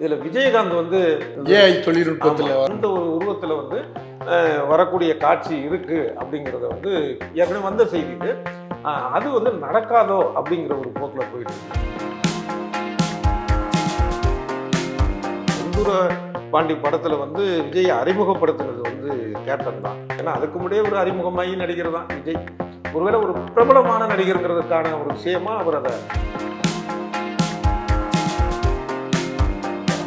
இதில் விஜயகாந்த் வந்து ஏஐ தொழில்நுட்பத்தில் அந்த ஒரு உருவத்தில் வந்து வரக்கூடிய காட்சி இருக்கு அப்படிங்கிறத வந்து ஏற்கனவே வந்த செய்தி இது. அது வந்து நடக்காதோ அப்படிங்கிற ஒரு போக்கில் போயிட்டு இருக்கு. செந்தூர பாண்டி படத்தில் வந்து விஜய் அறிமுகப்படுத்துறது வந்து கேப்டன் தான். ஏன்னா அதுக்கு முன்னாடியே ஒரு அறிமுகமாகி நடிகர் தான் விஜய். ஒருவேளை ஒரு பிரபலமான நடிகருங்கிறதுக்கான ஒரு விஷயமா அவர் அதை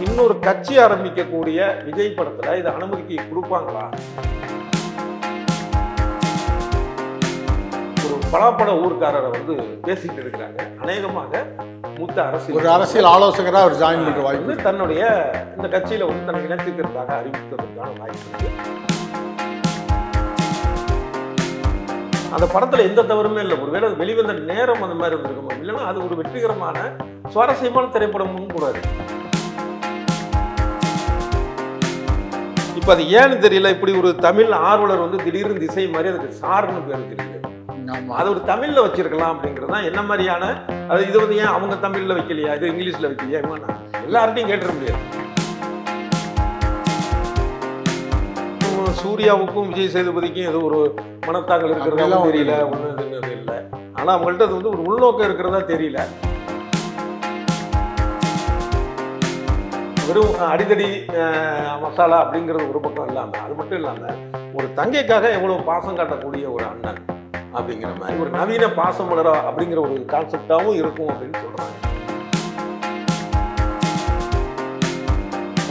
இன்னொரு கட்சி ஆரம்பிக்கக்கூடிய விஜய் படத்துல இதை அனுமதிக்கு கொடுப்பாங்களா? ஒரு பலாப்பழ ஊர்க்காரரை வந்து பேசிட்டு இருக்கிறாங்க. அநேகமாக மூத்த அரசியல் ஆலோசகராக அவர் ஜாயின் பண்ற வாய்ப்பு தன்னுடைய இந்த கட்சியில வந்து தனக்கு இணைச்சிக்கிறதுக்காக அறிவிக்கிறதுக்கான வாய்ப்பு இருக்கு. அந்த படத்துல எந்த தவறுமே இல்லை. ஒருவேளை வெளிவந்த நேரம் அந்த மாதிரி இருந்திருக்கும். இல்லைன்னா அது ஒரு வெற்றிகரமான சுவாரஸ்யமான திரைப்படமும் கூட இருக்கு. இப்போ அது ஏன்னு தெரியல, இப்படி ஒரு தமிழ் ஆர்வலர் வந்து திடீர்னு திசை மாதிரி அதுக்கு சார்னு பேர் தெரியுது. அது ஒரு தமிழ்ல வச்சிருக்கலாம் அப்படிங்கிறது தான் என்ன மாதிரியான அது. இது வந்து ஏன் அவங்க தமிழ்ல வைக்கலையா, இது இங்கிலீஷ்ல வைக்கலையா, எல்லார்ட்டையும் கேட்டுற முடியாது. சூர்யாவுக்கும் விஜய் சேதுபதிக்கும் ஏதோ ஒரு மனத்தாங்கல் இருக்கிறதா தெரியல, ஒன்றும் இல்லை. ஆனால் அவங்கள்ட்ட அது வந்து ஒரு உள்நோக்கம் இருக்கிறதா தெரியல. வெறும் அடிதடி மசாலா அப்படிங்கிறது ஒரு பக்கம் இல்லாமல், அது மட்டும் இல்லாமல் ஒரு தங்கைக்காக எவ்வளோ பாசம் காட்டக்கூடிய ஒரு அண்ணன் அப்படிங்கிற மாதிரி ஒரு நவீன பாசம் மலரா அப்படிங்கிற ஒரு கான்செப்டாகவும் இருக்கும் அப்படின்னு சொல்கிறாங்க.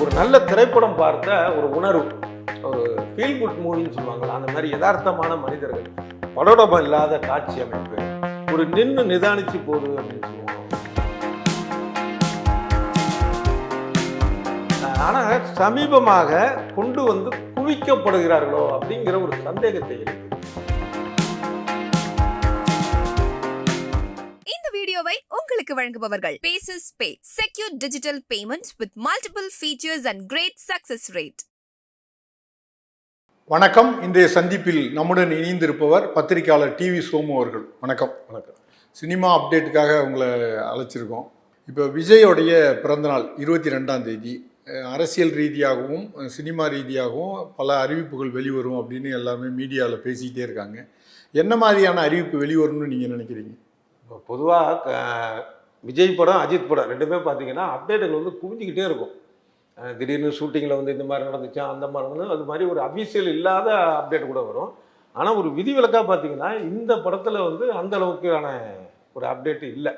ஒரு நல்ல திரைப்படம் பார்த்த ஒரு உணர்வு, ஒரு ஃபீல் குட் மூவின்னு சொல்லுவாங்களா, அந்த மாதிரி யதார்த்தமான மனிதர்கள், படோடபம் இல்லாத காட்சி அமைப்பு, ஒரு நின்று நிதானிச்சு போகுது அப்படின்னு சொல்லுவாங்க. ஆனால் சமீபமாக கொண்டு வந்து குவிக்கப்படுகிறார்களோ அப்படிங்கிற ஒரு சந்தேகத்தை இருக்கு. இந்த வீடியோவை உங்களுக்கு வழங்குபவர்கள் Paces Pay, secure digital payments with multiple features and great success rate. வணக்கம். இன்றைய சந்திப்பில் நம்முடன் இணைந்திருப்பவர் பத்திரிகையாளர் டிவி சோமு அவர்கள். வணக்கம். வணக்கம். சினிமா அப்டேட்டுக்காக உங்களை அழைச்சிருக்கோம். இப்போ விஜயோடைய பிறந்தநாள் 22ஆம் தேதி. அரசியல் ரீதியாகவும் சினிமா ரீதியாகவும் பல அறிவிப்புகள் வெளிவரும் அப்படின்னு எல்லாருமே மீடியாவில் பேசிக்கிட்டே இருக்காங்க. என்ன மாதிரியான அறிவிப்பு வெளிவரும்னு நீங்கள் நினைக்கிறீங்க? இப்போ பொதுவாக விஜய் படம், அஜித் படம் ரெண்டுமே பார்த்தீங்கன்னா அப்டேட்டுகள் வந்து குவிஞ்சிக்கிட்டே இருக்கும். திடீர்னு ஷூட்டிங்கில் வந்து இந்த மாதிரி நடந்துச்சா, அந்த மாதிரி வந்து அது மாதிரி ஒரு அஃபீஷியல் இல்லாத அப்டேட் கூட வரும். ஆனால் ஒரு விதிவிலக்காக பார்த்தீங்கன்னா இந்த படத்தில் வந்து அந்த அளவுக்கான ஒரு அப்டேட்டு இல்லை.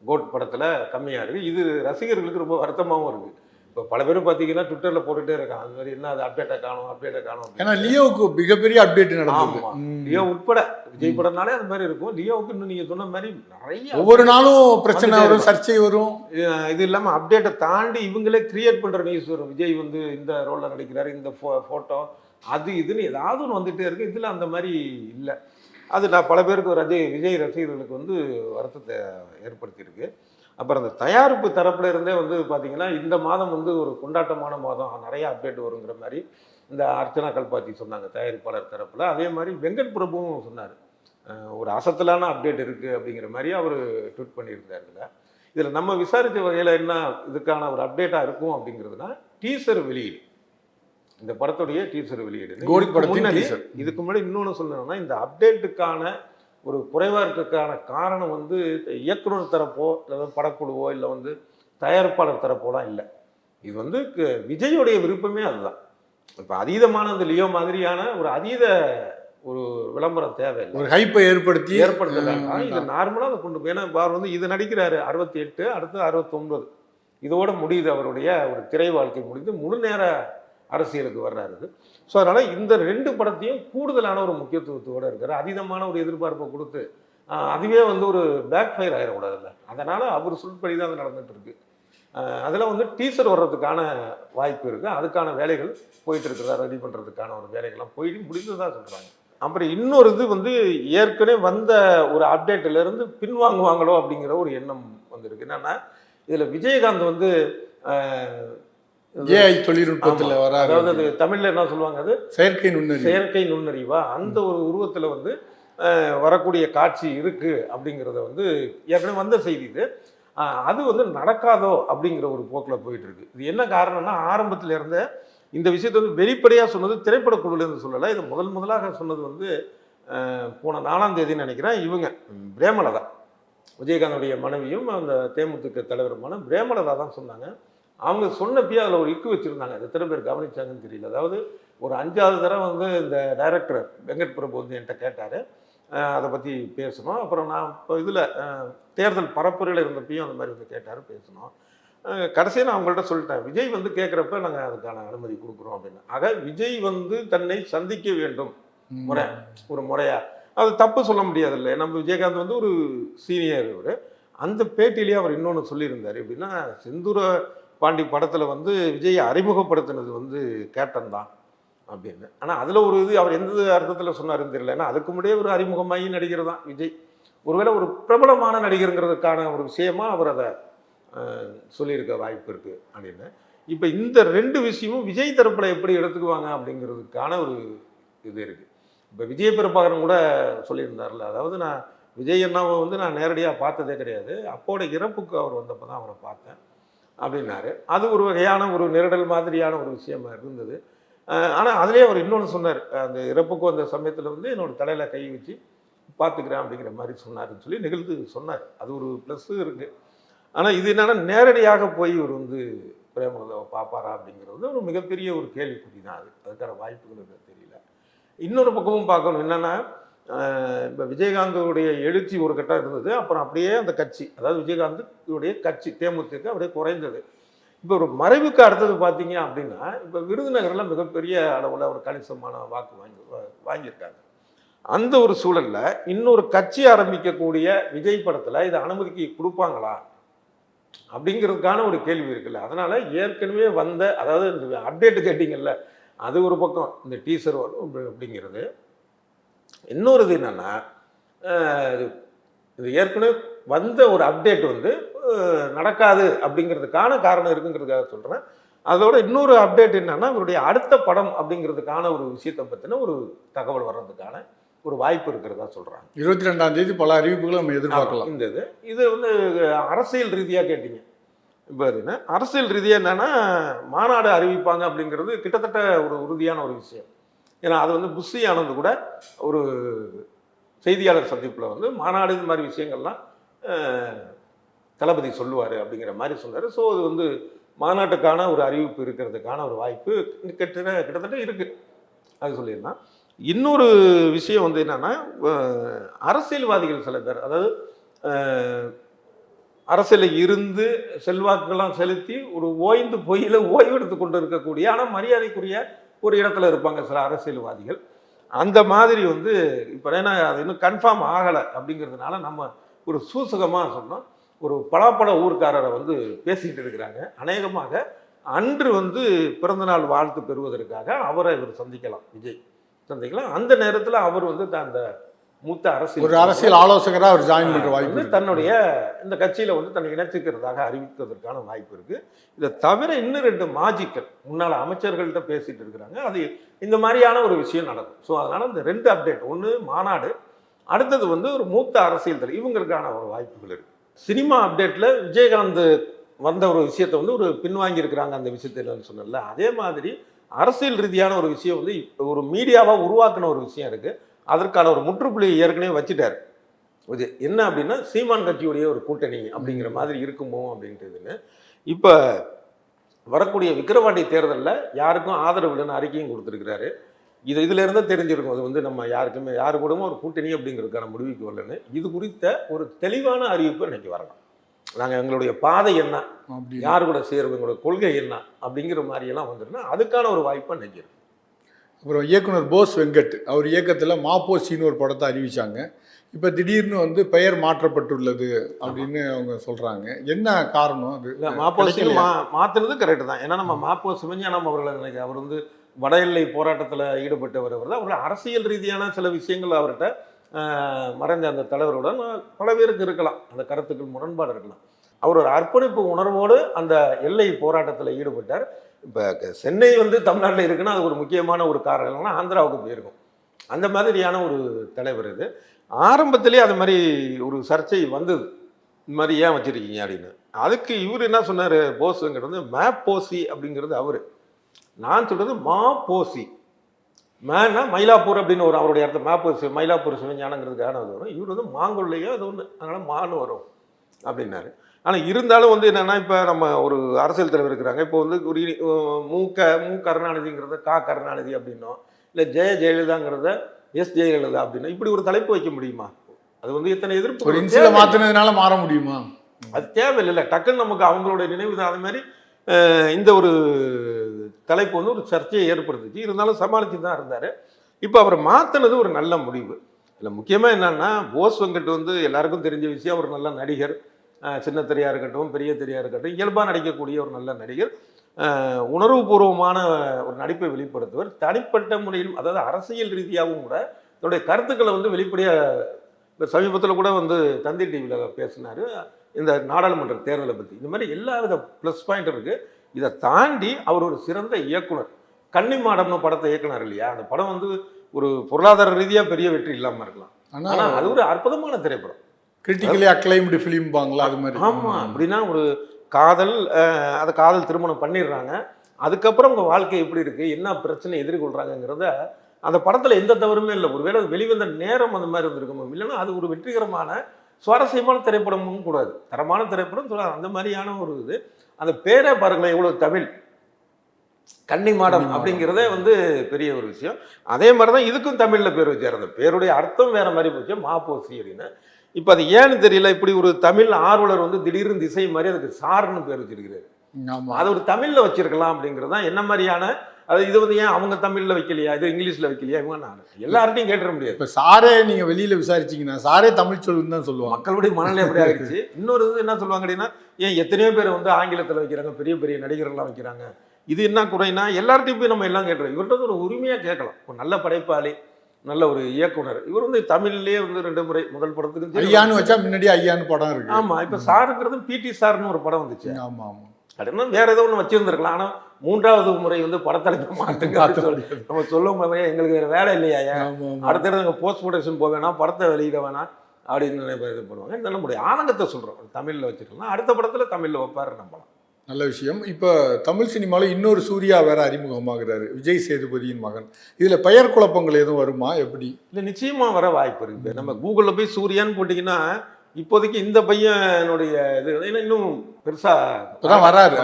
கோட் படத்தில் கம்மியாக இருக்குது. இது ரசிகர்களுக்கு ரொம்ப வருத்தமாகவும் இருக்குது. இப்போ பல பேரும் பார்த்தீங்கன்னா ட்விட்டரில் போட்டுகிட்டே இருக்காங்க, அது மாதிரி என்ன அது அப்டேட்டை காணும். ஏன்னா லியோவுக்கு மிகப்பெரிய அப்டேட் நடந்தது. லியோ உட்பட விஜய் படம்னாலே அது மாதிரி இருக்கும். லியோவுக்கு இன்னும் நீங்கள் சொன்ன மாதிரி நிறைய ஒவ்வொரு நாளும் பிரச்சனை வரும், சர்ச்சை வரும். இது இல்லாமல் அப்டேட்டை தாண்டி இவங்களே கிரியேட் பண்ணுற நியூஸ் வரும். விஜய் வந்து இந்த ரோலில் நடிக்கிறாரு, இந்த ஃபோட்டோ அது இதுன்னு ஏதாவது ஒன்று வந்துகிட்டே இருக்குது. இதில் அந்த மாதிரி இல்லை. அது நான் பல பேருக்கு விஜய் ரசிகர்களுக்கு வந்து வருத்தத்தை ஏற்படுத்தியிருக்கு. அப்புறம் அந்த தயாரிப்பு தரப்புல இருந்தே வந்து பார்த்தீங்கன்னா இந்த மாதம் வந்து ஒரு கொண்டாட்டமான மாதம், நிறைய அப்டேட் வருங்கிற மாதிரி இந்த அர்ச்சனா கல்பாத்தி சொன்னாங்க தயாரிப்பாளர் தரப்பில். அதே மாதிரி வெங்கட் பிரபுவும் சொன்னார், ஒரு அசத்தலான அப்டேட் இருக்குது அப்படிங்கிற மாதிரி அவர் ட்வீட் பண்ணியிருந்தாருங்க. இதில் நம்ம விசாரித்த வகையில் என்ன இதுக்கான ஒரு அப்டேட்டாக இருக்கும் அப்படிங்கிறதுனா டீசர் வெளியீடு, இந்த படத்துடைய டீசர் வெளியீடு. இதுக்கு முன்னாடி இன்னொன்று சொல்லணும்னா இந்த அப்டேட்டுக்கான ஒரு குறைபாட்டுக்கான காரணம் வந்து இயக்குனர் தரப்போ இல்லை படக்குழுவோ இல்லை வந்து தயாரிப்பாளர் தரப்போலாம் இல்லை. இது வந்து விஜயோடைய விருப்பமே அதுதான். இப்போ அதீதமான அந்த லியோ மாதிரியான ஒரு அதீத ஒரு விளம்பரம் தேவையில்லை, ஒரு ஹைப்பை ஏற்படுத்துறாங்க. இது நார்மலாக அதை கொண்டு போய், ஏன்னா அவர் வந்து இது நடிக்கிறாரு 68, அடுத்து 69, இதோட முடியுது அவருடைய ஒரு திரை வாழ்க்கை முடிந்து முழு நேர அரசியலுக்கு வர்றாரு. ஸோ அதனால் இந்த ரெண்டு படத்தையும் கூடுதலான ஒரு முக்கியத்துவத்தோடு இருக்கார். அதீதமான ஒரு எதிர்பார்ப்பை கொடுத்து அதுவே வந்து ஒரு பேக் ஃபயர் ஆகிடக்கூடாதுல்ல. அதனால் அவர் சொல்படி தான் அது நடந்துட்டு இருக்கு. அதில் வந்து டீசர் வர்றதுக்கான வாய்ப்பு இருக்குது. அதுக்கான வேலைகள் போயிட்டு இருக்கிறதா, ரெடி பண்ணுறதுக்கான ஒரு வேலைகள்லாம் போயிட்டு முடிந்ததாக சொல்கிறாங்க. அப்புறம் இன்னொரு இது வந்து ஏற்கனவே வந்த ஒரு அப்டேட்டிலேருந்து பின்வாங்குவாங்களோ அப்படிங்கிற ஒரு எண்ணம் வந்திருக்கு. என்னன்னா இதில் விஜயகாந்த் வந்து ஏஐ தொழில்நுட்பத்தில் வர, அதாவது அது தமிழில் என்ன சொல்லுவாங்க, அது செயற்கை நுண்ணறிவா, அந்த ஒரு உருவத்தில் வந்து வரக்கூடிய காட்சி இருக்குது அப்படிங்கிறத வந்து ஏற்கனவே வந்த செய்தி இது. அது வந்து நடக்காதோ அப்படிங்கிற ஒரு போக்கில் போயிட்டு இருக்கு. இது என்ன காரணம்னா, ஆரம்பத்தில் இருந்த இந்த விஷயத்தை வந்து வெளிப்படையாக சொன்னது திரைப்படக்குழுலேருந்து சொல்லலை. இது முதலாக சொன்னது வந்து போன 4ஆம் தேதின்னு நினைக்கிறேன். இவங்க பிரேமலதா, விஜயகாந்தோடைய மனைவியும் அந்த தேமுதிக தலைவருமான பிரேமலதா தான் சொன்னாங்க. அவங்க சொன்னப்பயே அதில் ஒரு இக்கு வச்சுருந்தாங்க. அது எத்தனை பேர் கவனிச்சாங்கன்னு தெரியல. அதாவது ஒரு 5வது தடவை வந்து இந்த டைரக்டர் வெங்கட் பிரபு வந்து என்கிட்ட கேட்டார், அதை பற்றி பேசணும். அப்புறம் நான் இப்போ இதில் தேர்தல் பரப்புரையில் இருந்தப்பையும் அந்த மாதிரி வந்து கேட்டார், பேசணும். கடைசியாக நான் அவங்கள்ட்ட சொல்லிட்டேன், விஜய் வந்து கேட்குறப்ப நாங்கள் அதுக்கான அனுமதி கொடுக்குறோம் அப்படின்னு. ஆக விஜய் வந்து தன்னை சந்திக்க வேண்டும் ஒரு முறையா. அது தப்பு சொல்ல முடியாது இல்லை. நம்ம விஜயகாந்த் வந்து ஒரு சீனியர். இவர் அந்த பேட்டியிலேயே அவர் இன்னொன்று சொல்லியிருந்தார். எப்படின்னா, செந்தூர பாண்டி படத்தில் வந்து விஜயை அறிமுகப்படுத்தினது வந்து கேப்டன் தான் அப்படின்னு. ஆனால் அதில் ஒரு இது அவர் எந்த அர்த்தத்தில் சொன்னாருன்னு தெரியல. ஏன்னா அதுக்கு முன்னாடியே ஒரு அறிமுகமாகி நடிகர் தான் விஜய். ஒருவேளை ஒரு பிரபலமான நடிகருங்கிறதுக்கான ஒரு விஷயமா அவர் அதை சொல்லியிருக்க வாய்ப்பு இருக்குது அப்படின்னு. இப்போ இந்த 2 விஷயமும் விஜய் தரப்பில் எப்படி எடுத்துக்குவாங்க அப்படிங்கிறதுக்கான ஒரு இது இருக்குது. இப்போ விஜய் பிரபாகரன் கூட சொல்லியிருந்தார்ல, அதாவது நான் விஜய் அண்ணாவை வந்து நான் நேரடியாக பார்த்ததே கிடையாது, அப்போட இறப்புக்கு அவர் வந்தப்போ தான் அவரை பார்த்தேன் அப்படின்னாரு. அது ஒரு வகையான ஒரு நெருடல் மாதிரியான ஒரு விஷயமா இருந்தது. ஆனால் அதுலேயே அவர் இன்னொன்று சொன்னார், அந்த இறப்புக்கு வந்த சமயத்தில் வந்து என்னோட தலையில் கை வச்சு பார்த்துக்கிறேன் அப்படிங்கிற மாதிரி சொன்னாருன்னு சொல்லி நிகழ்ந்து சொன்னார். அது ஒரு ப்ளஸ்ஸு இருக்குது. ஆனால் இது என்னன்னா, நேரடியாக போய் இவர் வந்து பிரேமலதாவை பார்ப்பாரா அப்படிங்கிறது ஒரு மிகப்பெரிய ஒரு கேள்விக்குறி தான். அதுக்கான வாய்ப்புகள் தெரியல. இன்னொரு பக்கமும் பார்க்கணும், என்னென்னா இப்போ விஜயகாந்தோடைய எழுச்சி ஒரு கட்டம் இருந்தது. அப்புறம் அப்படியே அந்த கட்சி, அதாவது விஜயகாந்துடைய கட்சி தேமுதிக அப்படியே குறைந்தது. இப்போ ஒரு மறைவுக்கு அடுத்தது பார்த்தீங்க அப்படின்னா, இப்போ விருதுநகரில் மிகப்பெரிய அளவில் ஒரு கணிசமான வாக்கு வாங்கியிருக்காங்க. அந்த ஒரு சூழலில் இன்னொரு கட்சி ஆரம்பிக்கக்கூடிய விஜய் படத்தில் இதை அனுமதிக்கு கொடுப்பாங்களா அப்படிங்கிறதுக்கான ஒரு கேள்வி இருக்குல்ல. அதனால் ஏற்கனவே வந்த, அதாவது இந்த அப்டேட்டு கேட்டிங்கல்ல, அது ஒரு பக்கம் இந்த டீசர் வரும் அப்படிங்கிறது. இன்னொரு இது என்னென்னா, இது ஏற்கனவே வந்த ஒரு அப்டேட் வந்து நடக்காது அப்படிங்கிறதுக்கான காரணம் இருக்குங்கிறதுக்காக சொல்கிறேன். அதோட இன்னொரு அப்டேட் என்னன்னா, இவருடைய அடுத்த படம் அப்படிங்கிறதுக்கான ஒரு விஷயத்தை பற்றின ஒரு தகவல் வர்றதுக்கான ஒரு வாய்ப்பு இருக்கிறதா சொல்கிறாங்க. 22ஆம் தேதி பல அறிவிப்புகளை நம்ம எதிர்பார்க்கலாம். இந்த இது வந்து அரசியல் ரீதியாக கேட்டிங்க. இப்போ என்ன அரசியல் ரீதியாக என்னென்னா, மாநாடு அறிவிப்பாங்க அப்படிங்கிறது கிட்டத்தட்ட ஒரு உறுதியான ஒரு விஷயம். ஏன்னா அது வந்து புஷி ஆனந்த் கூட ஒரு செய்தியாளர் சந்திப்பில் வந்து மாநாடு இந்த மாதிரி விஷயங்கள்லாம் தளபதி சொல்லுவார் அப்படிங்கிற மாதிரி சொன்னார். ஸோ அது வந்து மாநாட்டுக்கான ஒரு அறிவிப்பு இருக்கிறதுக்கான ஒரு வாய்ப்பு கிட்டத்தட்ட இருக்குது, அது சொல்லியிருந்தான். இன்னொரு விஷயம் வந்து என்னென்னா, அரசியல்வாதிகள் சில பேர், அதாவது அரசியலில் இருந்து செல்வாக்கெல்லாம் செலுத்தி ஒரு ஓய்ந்து பொய்யில் ஓய்வெடுத்து கொண்டு இருக்கக்கூடிய ஆனால் மரியாதைக்குரிய ஒரு இடத்துல இருப்பாங்க சில அரசியல்வாதிகள். அந்த மாதிரி வந்து இப்போ ஏன்னா அது இன்னும் கன்ஃபார்ம் ஆகலை அப்படிங்கிறதுனால நம்ம ஒரு சூசகமாக சொன்னோம், ஒரு பலாப்பழ ஊர்க்காரரை வந்து பேசிக்கிட்டு இருக்கிறாங்க. அநேகமாக அன்று வந்து பிறந்தநாள் வாழ்த்து பெறுவதற்காக அவரை இவர் சந்திக்கலாம், விஜய் சந்திக்கலாம். அந்த நேரத்தில் அவர் வந்து அந்த மூத்த அரசியல் ஆலோசகராக அவர் ஜாயின் பண்ணுற வாய்ப்பு, தன்னுடைய இந்த கட்சியில் வந்து தன்னை இணைச்சிக்கிறதாக அறிவிப்பதற்கான வாய்ப்பு இருக்குது. இதை தவிர இன்னும் 2 மாஜிக்கள் முன்னாள் அமைச்சர்கள்ட்ட பேசிட்டு இருக்கிறாங்க. அது இந்த மாதிரியான ஒரு விஷயம் நடக்கும். ஸோ அதனால் இந்த 2 அப்டேட், ஒன்று மாநாடு, அடுத்தது வந்து ஒரு மூத்த அரசியல் தலைவர், இவங்களுக்கான ஒரு வாய்ப்புகள் இருக்குது. சினிமா அப்டேட்டில் விஜயகாந்த் வந்த ஒரு விஷயத்தை வந்து ஒரு பின்வாங்கி இருக்கிறாங்க, அந்த விஷயத்தில் சொன்னல. அதே மாதிரி அரசியல் ரீதியான ஒரு விஷயம் வந்து ஒரு மீடியாவாக உருவாக்கின ஒரு விஷயம் இருக்குது. அதற்கான ஒரு முற்றுப்புள்ளி ஏற்கனவே வச்சுட்டார் விஜய். என்ன அப்படின்னா, சீமான் கட்சியுடைய ஒரு கூட்டணி அப்படிங்கிற மாதிரி இருக்குமோ அப்படின்ட்டுதுன்னு. இப்போ வரக்கூடிய விக்கிரவாண்டி தேர்தலில் யாருக்கும் ஆதரவு இல்லைன்னு அறிக்கையும் கொடுத்துருக்கிறாரு. இதுல இருந்தால் தெரிஞ்சிருக்கும், அது வந்து நம்ம யாரு கூடவும் ஒரு கூட்டணி அப்படிங்கிறதுக்கான முடிவுக்கு வரலன்னு. இது குறித்த ஒரு தெளிவான அறிவிப்பு இன்னைக்கு வரலாம். நாங்கள் எங்களுடைய பாதை என்ன, யாரு கூட சேர்வு, எங்களோட கொள்கை என்ன அப்படிங்கிற மாதிரியெல்லாம் வந்துருன்னா அதுக்கான ஒரு வாய்ப்பு இன்னைக்கு இருக்கு. அப்புறம் இயக்குனர் போஸ் வெங்கட் அவர் இயக்கத்தில் மாப்போசின்னு ஒரு படத்தை அறிவிச்சாங்க. இப்போ திடீர்னு வந்து பெயர் மாற்றப்பட்டுள்ளது அப்படின்னு அவங்க சொல்கிறாங்க. என்ன காரணம்? அது மாப்போசி மாற்றுனது கரெக்டு தான். ஏன்னா நம்ம மாப்போ சிவஞானம் அவர்களை நினைக்க, அவர் வந்து வட எல்லை போராட்டத்தில் ஈடுபட்டு வருவர் தான். அவருடைய அரசியல் ரீதியான சில விஷயங்கள் அவர்கிட்ட மறைந்த அந்த தலைவருடன் பல பேருக்கு இருக்கலாம், அந்த கருத்துக்கள் முரண்பாடு இருக்கலாம். அவர் ஒரு அர்ப்பணிப்பு உணர்வோடு அந்த எல்லை போராட்டத்தில் ஈடுபட்டார். இப்போ சென்னை வந்து தமிழ்நாட்டில் இருக்குன்னா அது ஒரு முக்கியமான ஒரு காரணம் இல்லைன்னா ஆந்திராவுக்கு போயிருக்கும். அந்த மாதிரியான ஒரு தலைவர் இது. ஆரம்பத்திலே அது மாதிரி ஒரு சர்ச்சை வந்தது. இந்த மாதிரி ஏன் வச்சிருக்கீங்க அப்படின்னு. அதுக்கு இவர் என்ன சொன்னார், போஸுங்கிறது வந்து மேப்போசி அப்படிங்கிறது அவர். நான் சொல்கிறது மாப்போசி. மேனா மயிலாப்பூர் அப்படின்னு வரும், அவருடைய இடத்துல மேப்போசி மயிலாப்பூர் சிவஞானங்கிறதுக்கான அது வரும். இவர் வந்து மாங்கொல்லையோ அது ஒன்று, அதனால் மான்னு வரும் அப்படின்னாரு. ஆனால் இருந்தாலும் வந்து என்னென்னா, இப்போ நம்ம ஒரு அரசியல் தலைவர் இருக்கிறாங்க, இப்போ வந்து ஒரு மு கருணாநிதிங்கிறத கருணாநிதி அப்படின்னோம், இல்லை ஜெயலலிதாங்கிறத ஜெயலலிதா அப்படின்னா, இப்படி ஒரு தலைப்பு வைக்க முடியுமா? அது வந்து எத்தனை எதிர்ப்பு மாற்றினதுனால மாற முடியுமா? அது தேவையில்லை. டக்குன்னு நமக்கு அவங்களுடைய நினைவு தான். அது மாதிரி இந்த ஒரு தலைப்பு வந்து ஒரு சர்ச்சையை ஏற்படுத்துச்சு. இருந்தாலும் சமாளித்து தான் இருந்தார். இப்போ அவர் மாற்றினது ஒரு நல்ல முடிவு. இல்லை முக்கியமாக என்னன்னா, போஸ் வெங்கட் வந்து எல்லாருக்கும் தெரிஞ்ச விஷயம், அவர் நல்ல நடிகர். சின்ன திரையாக இருக்கட்டும், பெரிய திரையாக இருக்கட்டும், இயல்பாக நடிக்கக்கூடிய ஒரு நல்ல நடிகர். உணர்வுபூர்வமான ஒரு நடிப்பை வெளிப்படுத்துவர். தனிப்பட்ட முறையிலும், அதாவது அரசியல் ரீதியாகவும் கூட தன்னுடைய கருத்துக்களை வந்து வெளிப்படையாக இப்போ சமீபத்தில் கூட வந்து தந்தி டிவியில் பேசினார் இந்த நாடாளுமன்ற தேர்தலை பற்றி. இந்த மாதிரி எல்லா வித ப்ளஸ் பாயிண்ட் இருக்குது. இதை தாண்டி அவர் ஒரு சிறந்த இயக்குனர். கன்னிமாடம்னு படத்தை இயக்குனர் இல்லையா, அந்த படம் வந்து ஒரு பொருளாதார ரீதியாக பெரிய வெற்றி இல்லாமல் இருக்கலாம், ஆனால் அது ஒரு அற்புதமான திரைப்படம். கிரிட்டிக்கலி அக்ளைம்டு ஃபிலிம்பாங்களா அது மாதிரி. ஆமாம், அப்படின்னா ஒரு காதல், அந்த காதல் திருமணம் பண்ணிடுறாங்க, அதுக்கப்புறம் உங்கள் வாழ்க்கை எப்படி இருக்குது, என்ன பிரச்சனை எதிர்கொள்கிறாங்கங்கிறத அந்த படத்தில் எந்த தவறுமே இல்லை. ஒருவேளை வெளிவந்த நேரம் அந்த மாதிரி இருந்திருக்கணும், இல்லைன்னா அது ஒரு வெற்றிகரமான சுவாரஸ்யமான திரைப்படமும் கூடாது, தரமான திரைப்படம் சொல்லலாம். அந்த மாதிரியான ஒரு இது. அந்த பேரே பாருங்களேன், எவ்வளோ தமிழ், கன்னிமாடம் அப்படிங்கிறதே வந்து பெரிய ஒரு விஷயம். அதே மாதிரி தான் இதுக்கும் தமிழில் பேர் வச்சார். அந்த பேருடைய அர்த்தம் வேற மாதிரி போச்சு, மாப்போசி அப்படின்னு. இப்போ அது ஏன்னு தெரியல, இப்படி ஒரு தமிழ் ஆர்வலர் வந்து திடீர்னு திசை மாதிரி அதுக்கு சார்னு பேர் வச்சிருக்கிறாரு. அது ஒரு தமிழில் வச்சிருக்கலாம் அப்படிங்கிறது தான் என்ன மாதிரியான. அது இது வந்து ஏன் அவங்க தமிழில் வைக்கலையா, இது இங்கிலீஷில் வைக்கலையா, இவங்க நான் எல்லார்ட்டையும் கேட்டுற முடியாது. இப்போ சாரே நீங்கள் வெளியில் விசாரிச்சிங்கன்னா சாரே தமிழ் சொல்லுன்னு தான் சொல்லுவாங்க. மக்களுடைய மனநிலை எப்படி ஆகிடுச்சு. இன்னொரு இது என்ன சொல்லுவாங்க அப்படின்னா, ஏன் எத்தனையோ பேர் வந்து ஆங்கிலத்தில் வைக்கிறாங்க, பெரிய பெரிய நடிகர்கள்லாம் வைக்கிறாங்க, இது என்ன குறைனா எல்லார்ட்டையும் போய் நம்ம எல்லாம் கேட்டுறோம். இவர்கிட்ட ஒரு உரிமையாக கேட்கலாம். ஒரு நல்ல படைப்பாளி, நல்ல ஒரு இயக்குனர். இவர் வந்து தமிழ்லேயே வந்து 2 முறை முதல் படத்துக்கு ஐயான்னு வச்சா முன்னாடி ஐயான்னு படம் இருக்கு. ஆமாம், இப்போ சாருங்கிறது பிடி சார்னு ஒரு படம் வந்துச்சு. ஆமாம் ஆமாம், அப்படின்னா வேற ஏதோ ஒன்று வச்சிருந்துருக்கலாம். ஆனால் 3வது முறை வந்து படத்தலைப்பு மாட்டுங்க நம்ம சொல்லும் போதே எங்களுக்கு வேறு வேலை இல்லையா, அடுத்த நாங்கள் போஸ்ட் ப்ரொடக்ஷன் போக வேணாம், படத்தை வெளியிட வேணாம் அப்படின்னு இது பண்ணுவாங்க. இந்த நம்முடைய ஆனந்தத்தை சொல்கிறோம், தமிழில் வச்சுருக்கலாம், அடுத்த படத்தில் தமிழில் வைப்பாரு நம்பலாம். நல்ல விஷயம். இப்போ தமிழ் சினிமாவில் இன்னொரு சூர்யா வேற அறிமுகமாகிறாரு, விஜய் சேதுபதியின் மகன். இதில் பெயர் குழப்பங்கள் எதுவும் வருமா, எப்படி? இல்லை, நிச்சயமாக வர வாய்ப்பு இருக்குது. நம்ம கூகுளில் போய் சூர்யான்னு போட்டிங்கன்னா இப்போதைக்கு இந்த பையனுடைய இது இன்னும் பெருசாக வராரு.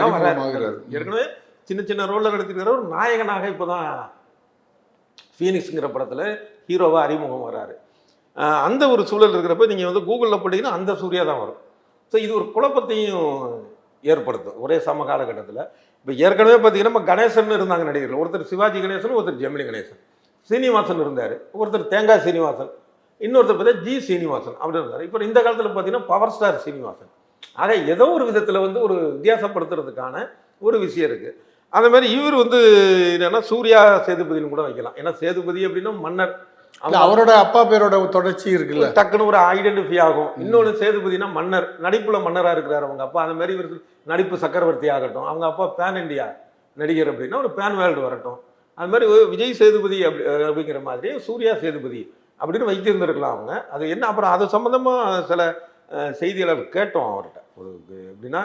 ஏற்கனவே சின்ன சின்ன ரோலில் எடுத்துக்கிற ஒரு நாயகனாக இப்போ தான் ஃபீனிக்ஸுங்கிற படத்தில் ஹீரோவாக அறிமுகம் வராரு. அந்த ஒரு சூழல் இருக்கிறப்ப நீங்கள் வந்து கூகுளில் போட்டிங்கன்னா அந்த சூர்யா தான் வரும். ஸோ இது ஒரு குழப்பத்தையும் ஏற்படுத்தும் ஒரே சம காலகட்டத்தில். இப்போ ஏற்கனவே பார்த்தீங்கன்னா நம்ம கணேசன் இருந்தாங்க நடிகர்கள். ஒருத்தர் சிவாஜி கணேசன், ஒருத்தர் ஜெமினி கணேசன். சீனிவாசன் இருந்தார், ஒருத்தர் தேங்காய் சீனிவாசன், இன்னொருத்தர் பார்த்தா ஜி சீனிவாசன் அப்படி இருந்தார். இப்போ இந்த காலத்தில் பார்த்தீங்கன்னா பவர் ஸ்டார் சீனிவாசன். ஆக ஏதோ ஒரு விதத்தில் வந்து ஒரு வித்தியாசப்படுத்துறதுக்கான ஒரு விஷயம் இருக்குது. அந்த மாதிரி இவர் வந்து என்னன்னா சூர்யா சேதுபதினு கூட வைக்கலாம். ஏன்னா சேதுபதி அப்படின்னா மன்னர், அவரோட அப்பா பேரோட தொடர்ச்சி இருக்குல்ல, டக்குன்னு ஒரு ஐடென்டிஃபை ஆகும். இன்னொன்று சேதுபதினா மன்னர், நடிப்புல மன்னராக இருக்கிறார் அவங்க அப்பா. அந்த மாதிரி இவருக்கு நடிப்பு சக்கரவர்த்தி ஆகட்டும், அவங்க அப்பா பேன் இண்டியா நடிகர் அப்படின்னா ஒரு பேன் வேர்ல்டு வரட்டும். அது மாதிரி விஜய் சேதுபதி அப்படிங்கிற மாதிரி சூர்யா சேதுபதி அப்படின்னு வைத்திருந்திருக்கலாம் அவங்க. அது என்ன அப்புறம் அது சம்மந்தமாக சில செய்திகளை கேட்டோம் அவர்கிட்ட. ஒரு எப்படின்னா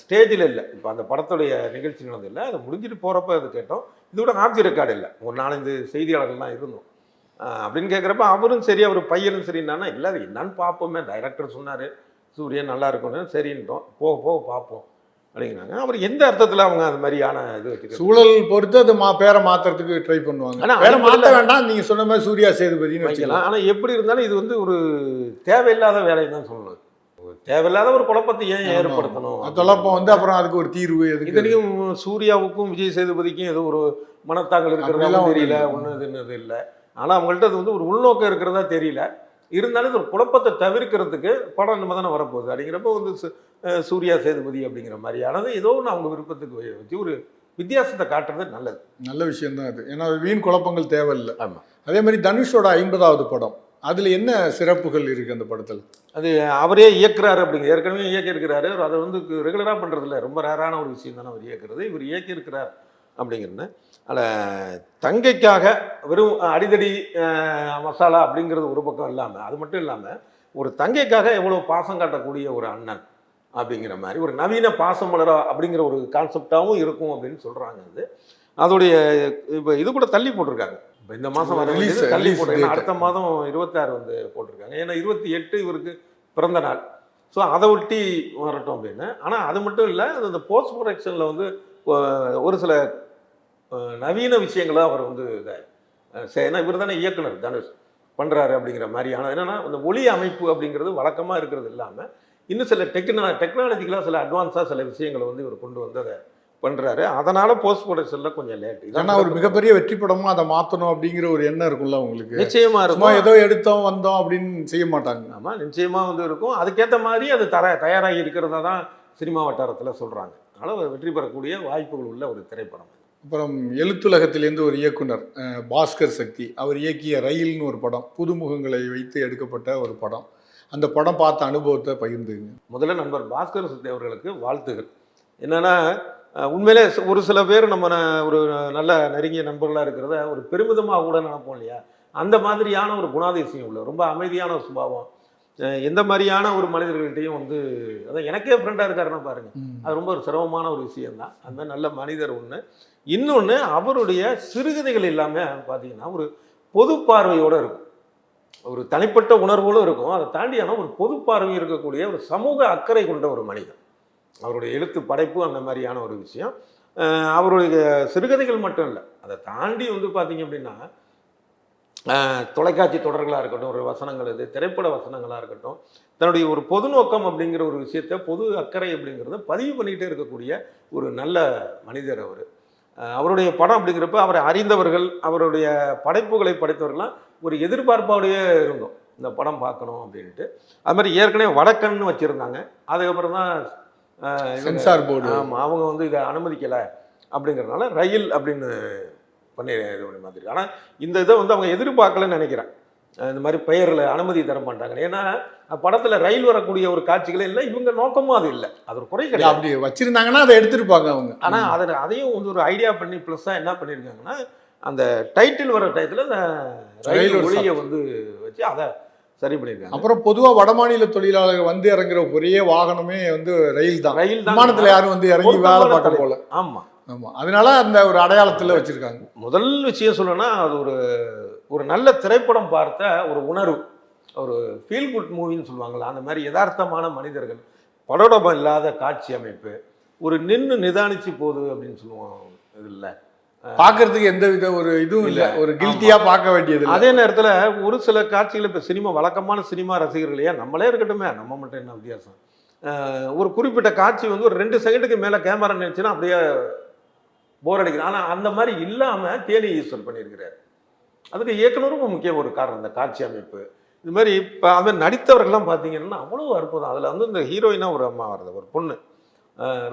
ஸ்டேஜில் இல்லை, இப்போ அந்த படத்துடைய நிகழ்ச்சி நடந்தில்லை, அது முடிஞ்சிட்டு போகிறப்ப அது கேட்டோம். இதோட ஆப்ஜி ரெக்கார்டு இல்லை, ஒரு 4-5 செய்தியாளர்கள்லாம் இருந்தோம் அப்படின்னு கேட்குறப்ப அவரும் சரி, அவர் பையனும் சரின்னா இல்லை அது என்னன்னு பார்ப்போமே, டைரக்டர் சொன்னார் சூரியன் நல்லா இருக்கும்னு சரின்ட்டோம், போக போக பார்ப்போம் அப்படிங்கிறாங்க. அவர் எந்த அர்த்தத்தில் அவங்க அது மாதிரியான இது வச்சுக்க சூழல் பொறுத்து அது பேரை மாற்றுறதுக்கு ட்ரை பண்ணுவாங்க. ஆனால் வேற மாற்ற வேண்டாம், நீங்கள் சொன்ன மாதிரி சூர்யா சேதுபதினு வைக்கலாம். ஆனால் எப்படி இருந்தாலும் இது வந்து ஒரு தேவையில்லாத வேலையை தான் சொல்லணும். தேவையில்லாத ஒரு குழப்பத்தை ஏன் ஏற்படுத்தணும், குழப்பம் வந்து அப்புறம் அதுக்கு ஒரு தீர்வு. இதுலேயும் சூர்யாவுக்கும் விஜய் சேதுபதிக்கும் ஏதோ ஒரு மனத்தாங்கள் இருக்கிறதெல்லாம் தெரியல, ஒன்று இது இல்லை. ஆனால் அவங்கள்ட்ட அது வந்து ஒரு உள்நோக்கம் இருக்கிறதா தெரியல. இருந்தாலும் இது ஒரு குழப்பத்தை தவிர்க்கிறதுக்கு படம் நம்ம தானே வரப்போகுது அப்படிங்கிறப்ப வந்து சூர்யா சேதுபதி அப்படிங்கிற மாதிரியானது ஏதோ ஒன்று அவங்க விருப்பத்துக்கு வச்சு ஒரு வித்தியாசத்தை காட்டுறது நல்லது, நல்ல விஷயம்தான் அது. ஏன்னா வீண் குழப்பங்கள் தேவையில்லை. ஆமாம். அதே மாதிரி தனுஷோட 50வது படம், அதில் என்ன சிறப்புகள் இருக்குது அந்த படத்தில்? அது அவரே இயக்குறாரு அப்படிங்க, ஏற்கனவே இயக்கியிருக்கிறாரு. அதை வந்து ரெகுலராக பண்ணுறதில்ல, ரொம்ப ரேரான ஒரு விஷயம் தானே அவர் இயக்குறது. இவர் இயக்கியிருக்கிறார் அப்படிங்கிறது. அதில் தங்கைக்காக வெறும் அடிதடி மசாலா அப்படிங்கிறது ஒரு பக்கம் இல்லாமல், அது மட்டும் இல்லாமல் ஒரு தங்கைக்காக எவ்வளோ பாசம் காட்டக்கூடிய ஒரு அண்ணன் அப்படிங்கிற மாதிரி ஒரு நவீன பாசமலரா அப்படிங்கிற ஒரு கான்செப்டாகவும் இருக்கும் அப்படின்னு சொல்கிறாங்க. அதோடைய இப்போ இது கூட தள்ளி போட்டிருக்காங்க. இப்போ இந்த மாதம் வர Release தள்ளி போட்டிருக்காங்க. date. அடுத்த மாதம் 26 வந்து போட்டிருக்காங்க. ஏன்னா 28 இவருக்கு பிறந்த நாள். ஸோ அதை ஒட்டி வரட்டும் அப்படின்னு. ஆனால் அது மட்டும் இல்லை, அந்த போஸ்ட் ப்ரொடக்ஷனில் வந்து ஒரு சில நவீன விஷயங்களை அவர் வந்து ஏன்னா இவர் தானே இயக்குனர் தனுஷ் பண்ணுறாரு அப்படிங்கிற மாதிரியான என்னென்னா இந்த ஒளி அமைப்பு அப்படிங்கிறது வழக்கமாக இருக்கிறது இல்லாமல் இன்னும் சில டெக்னாலஜிக்கலாக சில அட்வான்ஸாக சில விஷயங்களை வந்து இவர் கொண்டு வந்து அதை பண்ணுறாரு. அதனால் போஸ்ட் ப்ரொடக்ஷனில் கொஞ்சம் லேட். ஆனால் ஒரு மிகப்பெரிய வெற்றி படமாக அதை மாற்றணும் அப்படிங்கிற ஒரு எண்ணம் இருக்கும்ல உங்களுக்கு? நிச்சயமாக இருக்கும். ஏதோ எடுத்தோம் வந்தோம் அப்படின்னு செய்ய மாட்டாங்க. ஆமாம், நிச்சயமாக வந்து இருக்கும். அதுக்கேற்ற மாதிரி அது தயாராகி இருக்கிறதா தான் சினிமா வட்டாரத்தில் சொல்கிறாங்க. அதனால் வெற்றி பெறக்கூடிய வாய்ப்புகள் உள்ள ஒரு திரைப்படம். அப்புறம் எழுத்துலகத்திலேருந்து ஒரு இயக்குனர் பாஸ்கர் சக்தி அவர் இயக்கிய ரயில்னு ஒரு படம், புதுமுகங்களை வைத்து எடுக்கப்பட்ட ஒரு படம். அந்த படம் பார்த்த அனுபவத்தை பகிர்ந்துங்க. முதல்ல நண்பர் பாஸ்கர் சக்தி அவர்களுக்கு வாழ்த்துகள். என்னென்னா உண்மையிலே ஒரு சில பேர் நம்ம ஒரு நல்ல நெருங்கிய நண்பர்களாக இருக்கிறத ஒரு பெருமிதமாக கூட நினைப்போம் இல்லையா? அந்த மாதிரியான ஒரு குணாதிசயம் உள்ள ரொம்ப அமைதியான சுபாவம், எந்த மாதிரியான ஒரு மனிதர்கள்ட்டையும் வந்து அதான் எனக்கே ஃப்ரெண்டாக இருக்காருன்னா பாருங்க, அது ரொம்ப ஒரு சிரமமான ஒரு விஷயம்தான். அந்த மாதிரி நல்ல மனிதர் ஒன்று. இன்னொன்று, அவருடைய சிறுகதைகள் எல்லாமே பார்த்தீங்கன்னா ஒரு பொது பார்வையோடு இருக்கும், ஒரு தனிப்பட்ட உணர்வோடு இருக்கும். அதை தாண்டியான ஒரு பொது பார்வை இருக்கக்கூடிய ஒரு சமூக அக்கறை கொண்ட ஒரு மனிதன். அவருடைய எழுத்து படைப்பு அந்த மாதிரியான ஒரு விஷயம். அவருடைய சிறுகதைகள் மட்டும் இல்லை, அதை தாண்டி வந்து பார்த்தீங்க அப்படின்னா தொலைக்காட்சி தொடர்களாக இருக்கட்டும், ஒரு வசனங்கள் திரைப்பட வசனங்களாக இருக்கட்டும், தன்னுடைய ஒரு பொது நோக்கம் அப்படிங்கிற ஒரு விஷயத்தை, பொது அக்கறை அப்படிங்கிறத பதிவு பண்ணிக்கிட்டே இருக்கக்கூடிய ஒரு நல்ல மனிதர் அவர். அவருடைய படம் அப்படிங்கிறப்ப அவரை அறிந்தவர்கள், அவருடைய படைப்புகளை படைத்தவர்கள்லாம் ஒரு எதிர்பார்ப்போடையே இருந்தோம் இந்த படம் பார்க்கணும் அப்படின்ட்டு. அது மாதிரி ஏற்கனவே வடக்கன்னு வச்சுருந்தாங்க, அதுக்கப்புறம் தான் சென்சார் போர்டு அவங்க வந்து இதை அனுமதிக்கலை அப்படிங்கிறதுனால ரயில் அப்படின்னு பண்ணி இது பண்ணி மாதிரி. ஆனால் இந்த இதை வந்து அவங்க எதிர்பார்க்கலன்னு நினைக்கிறேன், இந்த மாதிரி பெயரில் அனுமதி தர மாட்டாங்க. ஏன்னா படத்தில் ரயில் வரக்கூடிய ஒரு காட்சிகளே இல்லை, இவங்க நோக்கமும் அது இல்லை, அது ஒரு குறை கிடையாது. அப்படி வச்சிருந்தாங்கன்னா அதை எடுத்துருப்பாங்க அவங்க. ஆனால் அதையும் வந்து ஒரு ஐடியா பண்ணி ப்ளஸ்ஸாக என்ன பண்ணியிருக்காங்கன்னா, அந்த டைட்டில் வர டயத்தில் அந்த ரயில் ஒளியை வந்து வச்சு அதை சரி பண்ணியிருக்காங்க. அப்புறம் பொதுவாக வடமாநில தொழிலாளர்கள் வந்து இறங்குற ஒரே வாகனமே வந்து ரயில் தான். விமானத்தில் யாரும் வந்து இறங்கி வேலை பார்க்க போல. ஆமாம் ஆமாம், அதனால அந்த ஒரு அடையாளத்தில் வச்சுருக்காங்க. முதல் விஷயம் சொல்லணும்னா அது ஒரு நல்ல திரைப்படம் பார்த்த ஒரு உணர்வு, ஒரு ஃபீல் குட் மூவின்னு சொல்லுவாங்கள்ல, அந்த மாதிரி யதார்த்தமான மனிதர்கள், படோடபம் இல்லாத காட்சி அமைப்பு, ஒரு நின்று நிதானிச்சு போகுது அப்படின்னு சொல்லுவோம். இது இல்லை பார்க்கறதுக்கு எந்த வித ஒரு இதுவும் இல்லை, ஒரு கில்ட்டியாக பார்க்க வேண்டியது. அதே நேரத்தில் ஒரு சில காட்சிகள் இப்போ சினிமா வழக்கமான சினிமா ரசிகர்களையா நம்மளே இருக்கட்டுமே, நம்ம மட்டும் என்ன வித்தியாசம், ஒரு குறிப்பிட்ட காட்சி வந்து ஒரு 2 செகண்டுக்கு மேலே கேமரா நினைச்சுன்னா அப்படியே போர் அடிக்குது. ஆனால் அந்த மாதிரி இல்லாமல் தேனி ஈஸ்வர் பண்ணியிருக்கிறார். அதுக்கு இயக்குனரும் முக்கிய ஒரு காரணம், அந்த காட்சி அமைப்பு. இது மாதிரி இப்போ அது மாதிரி நடித்தவர்கள்லாம் பார்த்தீங்கன்னா அவ்வளோ அற்புதம். அதில் வந்து இந்த ஹீரோயினாக ஒரு அம்மா வருது, ஒரு பொண்ணு,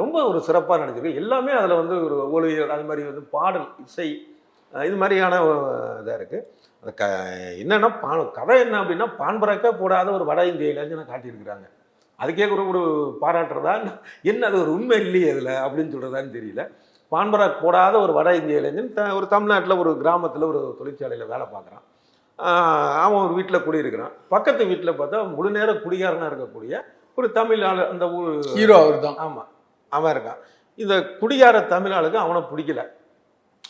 ரொம்ப ஒரு சிறப்பாக நடிச்சிருக்கு. எல்லாமே அதில் வந்து ஒரு ஒளி, அது மாதிரி வந்து பாடல், இசை, இது மாதிரியான இதாக இருக்குது. அது என்னென்னா கதை என்ன அப்படின்னா, பான்பராக்கா போடாத ஒரு வட இந்திய இளைஞனை காட்டியிருக்கிறாங்க. அதுக்கே ஒரு பாராட்டுறதா என்ன, அது ஒரு உண்மை இல்லையே அதில் அப்படின்னு சொல்கிறதான்னு தெரியல. பான்பராக் போடாத ஒரு வட இந்திய இளைஞன் ஒரு தமிழ்நாட்டில் ஒரு கிராமத்தில் ஒரு தொழிற்சாலையில் வேலை பார்க்குறான். அவன் ஒரு வீட்டில் குடியிருக்கிறான். பக்கத்து வீட்டில் பார்த்தா முழு நேர குடிகாரனாக இருக்கக்கூடிய ஒரு தமிழ் ஆள், அந்த ஊர் ஹீரோ அவர் தான். ஆமாம், அவன் இருக்கான். இந்த குடிகார தமிழ் ஆளுக்கு அவனை பிடிக்கல.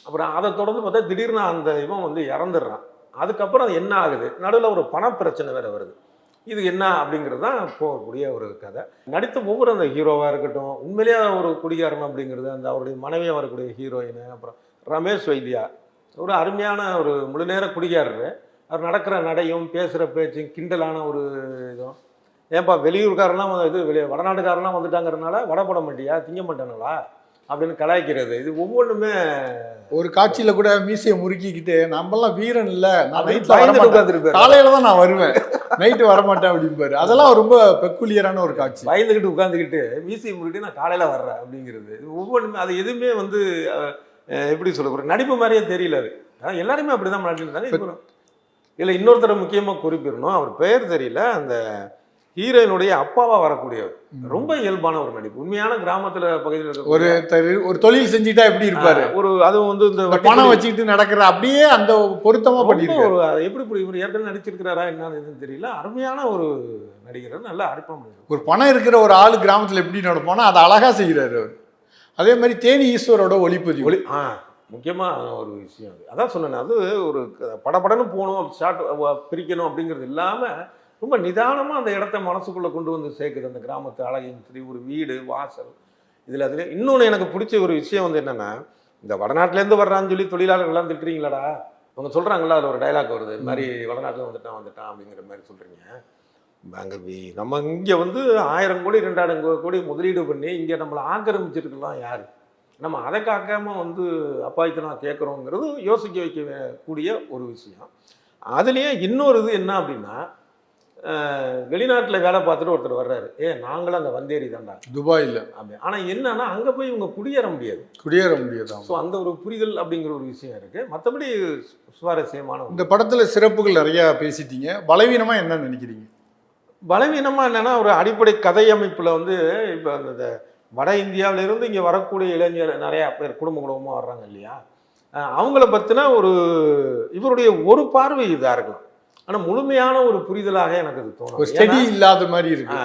அப்புறம் அதை தொடர்ந்து பார்த்தா திடீர்னு அந்த இவன் வந்து இறந்துடுறான். அதுக்கப்புறம் அது என்ன ஆகுது, நடுவில் ஒரு பணப்பிரச்சனை வேறு வருது. இது என்ன அப்படிங்கிறது தான் போகக்கூடிய ஒரு கதை. நடித்த ஒவ்வொரு அந்த ஹீரோவாக இருக்கட்டும், உண்மையிலேயே ஒரு குடிகாரன் அப்படிங்கிறது, அந்த அவருடைய மனைவியாக வரக்கூடிய ஹீரோயின், அப்புறம் ரமேஷ் வைத்தியா ஒரு அருமையான ஒரு முழு நேர குடிகாரர். அவர் நடக்கிற நடையும் பேசுகிற பேச்சும் கிண்டலான ஒரு இதுவும், ஏன்பா வெளியூர்காரெல்லாம் வடநாட்டுக்காரெல்லாம் வந்துட்டாங்கிறதுனால வடை போட மாட்டியா, திங்க மாட்டானுங்களா அப்படின்னு கலாய்க்கிறது. இது ஒவ்வொன்றுமே ஒரு காட்சியில கூட மீசையை முறுக்கிக்கிட்டு, நம்மலாம் வீரன் இல்ல, நான் உட்காந்துருப்பேன், காலையில தான் நான் வருவேன், நைட்டு வரமாட்டேன் அப்படிம்பாரு. அதெல்லாம் ரொம்ப பெக்குலியரான ஒரு காட்சி. பயந்துக்கிட்டு உட்காந்துக்கிட்டு மீசையை முறுக்கிட்டு நான் காலையில வர்றேன் அப்படிங்கிறது. இது ஒவ்வொன்றுமே அது எதுவுமே வந்து எப்படி சொல்ல, ஒரு நடிப்பு மாதிரியே தெரியல. அது ஆனால் எல்லாருமே அப்படிதான் நடிச்சிருந்தாங்க. இல்லை இன்னொருத்தரை முக்கியமாக குறிப்பிடணும், அவர் பெயர் தெரியல, அந்த ஹீரோயினுடைய அப்பாவா வரக்கூடியவர். ரொம்ப இயல்பான ஒரு நடிப்பு. உண்மையான கிராமத்துல பகுதியில் ஒரு இருக்க ஒரு தொழில் செஞ்சுட்டா எப்படி இருப்பாரு, ஒரு அதுவும் வந்து இந்த இந்த பணம் வச்சுக்கிட்டு நடக்கிற அப்படியே அந்த பொருத்தமா ரொம்ப பண்ணிருக்காரு. ஒரு அது எப்படி இவர் ஏற்கனவே நடிச்சிருக்கிறாரா என்னன்னு எதுவும் தெரியல. அருமையான ஒரு நடிகர், நல்லா அர்ப்பணம் பண்ணிருக்காரு. ஒரு பணம் இருக்கிற ஒரு ஆளு கிராமத்துல எப்படி நடப்பானோ அதை அழகா செய்கிறாரு அவர். அதே மாதிரி தேனி ஈஸ்வரோட ஒளிப்பதிவு முக்கியமான ஒரு விஷயம் அது. அதான் சொன்னேன், அது ஒரு படபடன்னு போகணும், ஷார்ட் பிரிக்கணும் அப்படிங்கிறது இல்லாமல் ரொம்ப நிதானமாக அந்த இடத்த மனசுக்குள்ளே கொண்டு வந்து சேர்க்குது. அந்த கிராமத்து அழகையும் சரி, ஒரு வீடு வாசல் இதில் அதில் இன்னொன்று எனக்கு பிடிச்ச ஒரு விஷயம் வந்து என்னென்னா, இந்த வடநாட்டிலேருந்து வர்றான்னு சொல்லி தொழிலாளர்கள்லாம் திட்டுறீங்களாடா, அவங்க சொல்கிறாங்களா, அதில் ஒரு டைலாக் வருது, இது மாதிரி வடநாட்டில் வந்துட்டான் அப்படிங்கிற மாதிரி சொல்கிறீங்க. அங்கே நம்ம இங்கே வந்து 1000 கோடி 2000 கோடி முதலீடு பண்ணி இங்கே நம்மளை ஆக்கிரமிச்சிருக்கலாம் யார்? நம்ம அதை காக்காமல் வந்து அப்பாய்த்தனம் கேட்குறோங்கிறது யோசிக்க வைக்கக்கூடிய ஒரு விஷயம். அதுலேயே இன்னொரு இது என்ன அப்படின்னா, வெளிநாட்டில் வேலை பார்த்துட்டு ஒருத்தர் வர்றாரு, நாங்களும் அங்கே வந்தேரி தாண்டா துபாயில் அப்படி. ஆனால் என்னன்னா அங்கே போய் இவங்க குடியேற முடியாது. தான். ஸோ அந்த ஒரு புரிதல் அப்படிங்கிற ஒரு விஷயம் இருக்குது. மற்றபடி சுவாரஸ்யமான இந்த படத்தில் சிறப்புகள் நிறையா பேசிட்டீங்க. பலவீனமாக என்ன நினைக்கிறீங்க? பலவீனமாக என்னென்னா, ஒரு அடிப்படை கதை அமைப்பில் வந்து இப்போ அந்த வட இந்தியாவிலிருந்து இங்கே வரக்கூடிய இளைஞர் நிறையா பேர் குடும்பமாக வர்றாங்க இல்லையா, அவங்கள பற்றின ஒரு இவருடைய ஒரு பார்வை இதாக இருக்கலாம். ஆனால் முழுமையான ஒரு புரிதலாக எனக்கு அது தோணும். ஸ்டடி இல்லாத மாதிரி இருக்கு.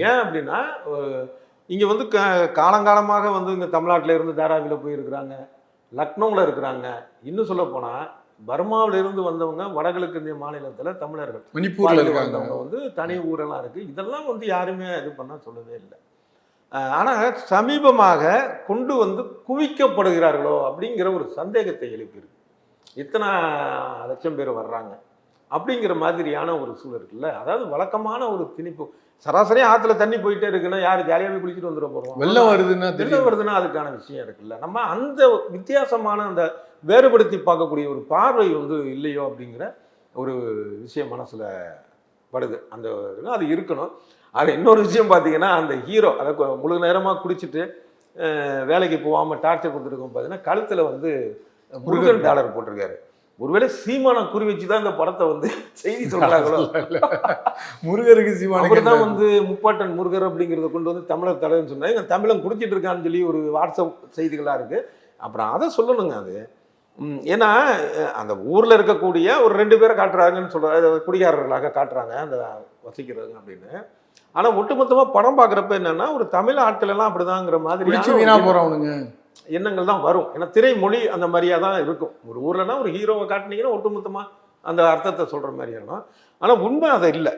ஏன் அப்படின்னா, இங்கே வந்து காலங்காலமாக வந்து இங்கே தமிழ்நாட்டில் இருந்து தாராவியில் போயிருக்கிறாங்க, லக்னோவில் இருக்கிறாங்க. இன்னும் சொல்ல போனால் பர்மாவிலிருந்து வந்தவங்க வடகிழக்கு இந்திய மாநிலத்தில் தமிழர்கள், மணிப்பூரில் வந்தவங்க வந்து தனி ஊரெல்லாம் இருக்குது. இதெல்லாம் வந்து யாருமே இது பண்ண சொல்லவே இல்லை. ஆனால் சமீபமாக கொண்டு வந்து குவிக்கப்படுகிறார்களோ அப்படிங்கிற ஒரு சந்தேகத்தை எழுப்பியிருக்கு. இத்தனை லட்சம் பேர் வர்றாங்க அப்படிங்கிற மாதிரியான ஒரு சூழல் இருக்குல்ல. அதாவது வழக்கமான ஒரு திணிப்பு, சராசரியாக ஆற்றுல தண்ணி போயிட்டே இருக்குன்னா யார் ஜாலியாகவே குளிச்சுட்டு வந்துட போகிறோம். வெள்ளம் வருதுன்னா அதுக்கான விஷயம் இருக்குல்ல. நம்ம அந்த வித்தியாசமான அந்த வேறுபடுத்தி பார்க்கக்கூடிய ஒரு பார்வை வந்து இல்லையோ அப்படிங்கிற ஒரு விஷயம் மனசில் படுது. அந்த அது இருக்கணும். அது இன்னொரு விஷயம் பார்த்தீங்கன்னா, அந்த ஹீரோ அதை முழு நேரமாக குடிச்சிட்டு வேலைக்கு போகாமல் டார்ச்சர் கொடுத்துருக்கோம். பார்த்தீங்கன்னா கழுத்தில் வந்து முருகன் டாலர் போட்டிருக்காரு. ஒருவேளை சீமானம் குறி வச்சு தான் இந்த படத்தை வந்து செய்தி சொல்கிறாங்களோ. முருகருக்கு சீமானம் அவர் தான் வந்து முப்பாட்டன் முருகர் அப்படிங்கிறத கொண்டு வந்து தமிழர் தலைவர்னு சொன்னாங்க. இங்கே தமிழன் குடிச்சிட்டு இருக்கான்னு சொல்லி ஒரு வாட்ஸ்அப் செய்திகளாக இருக்குது. அப்புறம் அதை சொல்லணுங்க. அது ஏன்னா அந்த ஊரில் இருக்கக்கூடிய ஒரு 2 பேரை காட்டுறாங்கன்னு சொல்கிறாங்க, குடிகாரர்களாக காட்டுறாங்க அந்த வசிக்கிறதுங்க அப்படின்னு. ஆனால் ஒட்டுமொத்தமாக படம் பார்க்குறப்ப என்னென்னா, ஒரு தமிழ் ஆட்கள் எல்லாம் அப்படிதாங்கிற மாதிரி வீணாக போகிறவனுங்க எண்ணங்கள் தான் வரும். ஏன்னா திரைமொழி அந்த மாதிரியாக தான் இருக்கும். ஒரு ஊர்லனா ஒரு ஹீரோவை காட்டினீங்கன்னா ஒட்டுமொத்தமாக அந்த அர்த்தத்தை சொல்கிற மாதிரி இருக்கும். ஆனால் உண்மை அதை இல்லை.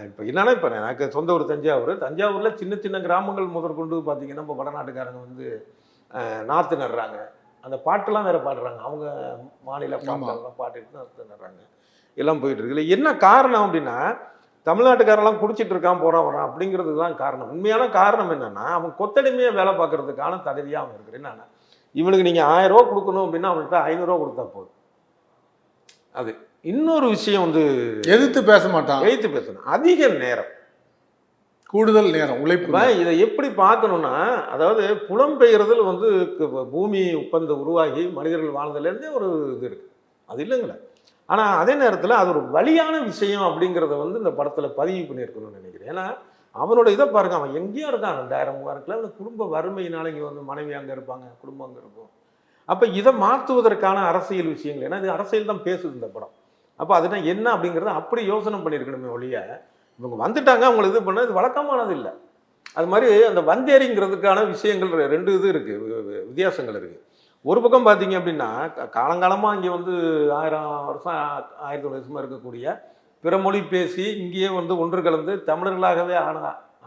இப்போ என்னன்னா, இப்போ எனக்கு சொந்த ஊர் தஞ்சாவூரில் சின்ன சின்ன கிராமங்கள் முதற்கொண்டு பார்த்தீங்கன்னா, இப்போ வடநாட்டுக்காரங்க வந்து நாற்று நடுறாங்க, அந்த பாட்டெல்லாம் வேறு பாடுறாங்க, அவங்க மாநில பாட்டெல்லாம் பாட்டுட்டு நாற்று நடுறாங்க, எல்லாம் போயிட்டு இருக்குல்ல. என்ன காரணம் அப்படின்னா, தமிழ்நாட்டுக்காரெல்லாம் குடிச்சிட்டு இருக்கான் போகிறான் வரான் அப்படிங்கிறது தான் காரணம். உண்மையான காரணம் என்னென்னா, அவன் கொத்தடிமையாக வேலை பார்க்கறதுக்கான தகுதியாக அவன் இருக்கிறேன். நான் இவனுக்கு நீங்கள் 1000 ரூபா கொடுக்கணும் அப்படின்னா அவன்கிட்ட 500 ரூபா கொடுத்தா போதும். அது இன்னொரு விஷயம் வந்து எதிர்த்து பேச மாட்டான், எதிர்த்து பேசணும். அதிக நேரம், கூடுதல் நேரம் உழைப்பு. இதை எப்படி பார்க்கணும்னா, அதாவது புலம்பெயர்தல் வந்து பூமி ஒப்பந்த உருவாகி மனிதர்கள் வாழ்ந்ததுலேருந்தே ஒரு இது இருக்குது, அது இல்லைங்களே. ஆனால் அதே நேரத்தில் அது ஒரு வலியான விஷயம் அப்படிங்கிறத வந்து இந்த படத்தில் பதிவு பண்ணியிருக்கணும்னு நினைக்கிறேன். ஏன்னா அவனோட இதை பாருங்க, அவன் எங்கேயோ இருக்கான், 2000-3000 கிலோ குடும்ப வறுமையினால இங்கே வந்து மனைவி அங்கே இருப்பாங்க, குடும்பம் அங்கே இருக்கும். அப்போ இதை மாற்றுவதற்கான அரசியல் விஷயங்கள், ஏன்னா இது அரசியல் தான் பேசுது இந்த படம். அப்போ அதுனா என்ன அப்படிங்கிறத அப்படி யோசனை பண்ணியிருக்கணுமே ஒழிய, இவங்க வந்துட்டாங்க அவங்களை இது பண்ண, இது வழக்கமானது இல்லை. அது மாதிரி அந்த வந்தேரிங்கிறதுக்கான விஷயங்கள் 2 இது இருக்குது, வித்தியாசங்கள் இருக்குது. ஒரு பக்கம் பார்த்தீங்க அப்படின்னா, காலங்காலமாக இங்கே வந்து 1000 வருஷம் 1000 வருஷமாக இருக்கக்கூடிய பிற மொழி பேசி இங்கேயே வந்து ஒன்று கலந்து தமிழர்களாகவே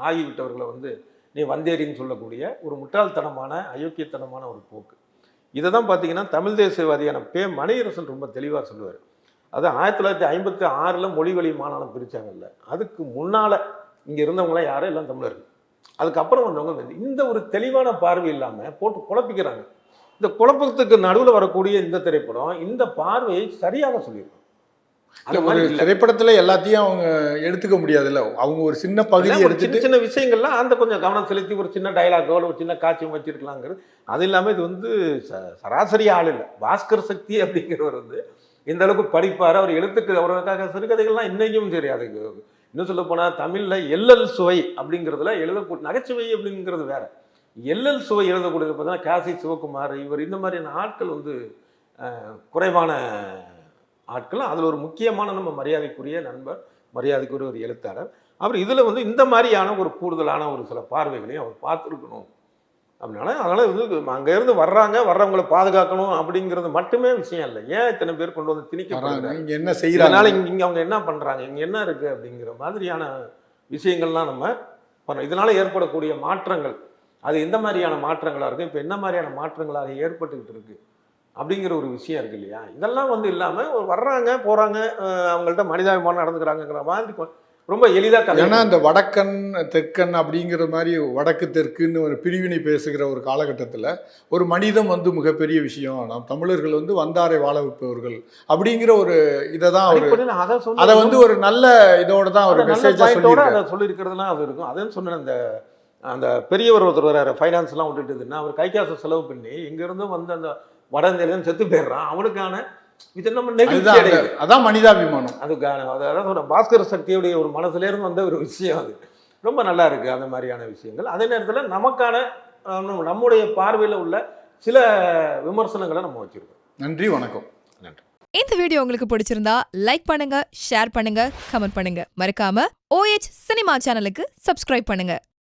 ஆகிவிட்டவர்களை வந்து நீ வந்தேரின்னு சொல்லக்கூடிய ஒரு முட்டாள்தனமான அயோக்கியத்தனமான ஒரு போக்கு. இதை தான் பார்த்தீங்கன்னா தமிழ் தேசியவாதியான மணியரசன் ரொம்ப தெளிவாக சொல்லுவார். அது 1956 மொழிவழி மாநாடு பிரித்தாங்கல்ல, அதுக்கு முன்னால் இங்கே இருந்தவங்களாம் யாரும் எல்லாம் தமிழர்கள், அதுக்கப்புறம் வந்தவங்க. இந்த ஒரு தெளிவான பார்வை இல்லாமல் போட்டு குழப்பிக்கிறாங்க. இந்த குழப்பத்துக்கு நடுவில் வரக்கூடிய இந்த திரைப்படம் இந்த பார்வையை சரியாக சொல்லியிருக்கோம். ஒரு திரைப்படத்தில் எல்லாத்தையும் அவங்க எடுத்துக்க முடியாதுல்ல, அவங்க ஒரு சின்ன பகுதி எடுத்து சின்ன விஷயங்கள்லாம் அந்த கொஞ்சம் கவனம் செலுத்தி ஒரு சின்ன டைலாக்கோ ஒரு சின்ன காட்சியும் வச்சிருக்கலாங்கிறது. அது இல்லாமல் இது வந்து சராசரி ஆள் இல்லை. பாஸ்கர் சக்தி அப்படிங்கிறவர் வந்து இந்த அளவுக்கு படிப்பார், அவர் எழுத்துக்கு அவருக்காக சிறுகதைகள்லாம் இன்னைக்கும் சரி, அதுக்கு இன்னும் சொல்ல போனால் தமிழில் எல்எல் சுவை அப்படிங்கிறதுல எழுதக்கூடிய நகைச்சுவை அப்படிங்கிறது வேற. எல்எல் சுவை எழுதக்கூடியது பார்த்தீங்கன்னா காசி சிவகுமார், இவர் இந்த மாதிரியான ஆட்கள் வந்து குறைவான ஆட்கள். அதில் ஒரு முக்கியமான நம்ம மரியாதைக்குரிய நண்பர், மரியாதைக்குரிய ஒரு எழுத்தாளர். அவர் இதில் வந்து இந்த மாதிரியான ஒரு கூடுதலான ஒரு சில பார்வைகளையும் அவர் பார்த்துருக்கணும். அதனால் வந்து அங்கேருந்து வர்றவங்களை பாதுகாக்கணும் அப்படிங்கிறது மட்டுமே விஷயம் இல்லை. ஏன் இத்தனை பேர் கொண்டு வந்து திணிக்கிறாங்க, இங்கே என்ன செய்யறாங்க, அதனால இங்கே அவங்க என்ன பண்ணுறாங்க, இங்கே என்ன இருக்குது அப்படிங்கிற மாதிரியான விஷயங்கள்லாம் நம்ம பண்ணோம். இதனால் ஏற்படக்கூடிய மாற்றங்கள் அது எந்த மாதிரியான மாற்றங்களாக இருக்குது, இப்போ என்ன மாதிரியான மாற்றங்களாக ஏற்பட்டுக்கிட்டு இருக்குது அப்படிங்கிற ஒரு விஷயம் இருக்குது இல்லையா. இதெல்லாம் வந்து இல்லாமல் வர்றாங்க போகிறாங்க, அவங்கள்ட்ட மனிதாபிமானம் நடந்துக்கிறாங்கிற மாதிரி ரொம்ப எளிதாக. ஏன்னா இந்த வடக்கன் தெற்கன் அப்படிங்கிற மாதிரி வடக்கு தெற்குன்னு ஒரு பிரிவினை பேசுகிற ஒரு காலகட்டத்தில் ஒரு மனிதம் வந்து மிகப்பெரிய விஷயம், நாம் தமிழர்கள் வந்து வந்தாரை வாழ வைப்பவர்கள் அப்படிங்கிற ஒரு இதை தான் அவர் அதை வந்து ஒரு நல்ல இதோட தான் ஒரு மெசேஜோட அதை சொல்லியிருக்கிறதுலாம் அது இருக்கும். அதான் சொன்னேன், அந்த பெரியவர் ஒருத்தர் வர ஃபைனான்ஸ்லாம் விட்டுட்டுதுன்னா அவர் கை காசு செலவு பண்ணி இங்கேருந்தும் வந்து அந்த வட இந்தியாவிலேருந்து செத்து போயிடுறான். அவனுக்கான இது நம்ம நெகிழ்ச்சி, அதான் மனிதாபிமானம். அதுக்கான அதான் சொல்ற பாஸ்கர சக்தியுடைய ஒரு மனசுலேருந்து வந்த ஒரு விஷயம். அது ரொம்ப நல்லா இருக்கு அந்த மாதிரியான விஷயங்கள். அதே நேரத்தில் நமக்கான நம்முடைய பார்வையில் உள்ள சில விமர்சனங்களை நம்ம வச்சிருக்கோம். நன்றி, வணக்கம். நன்றி. இந்த வீடியோ உங்களுக்கு பிடிச்சிருந்தா லைக் பண்ணுங்க, ஷேர் பண்ணுங்க, கமெண்ட் பண்ணுங்க. மறக்காம OH சினிமா சேனலுக்கு சப்ஸ்கிரைப் பண்ணுங்க.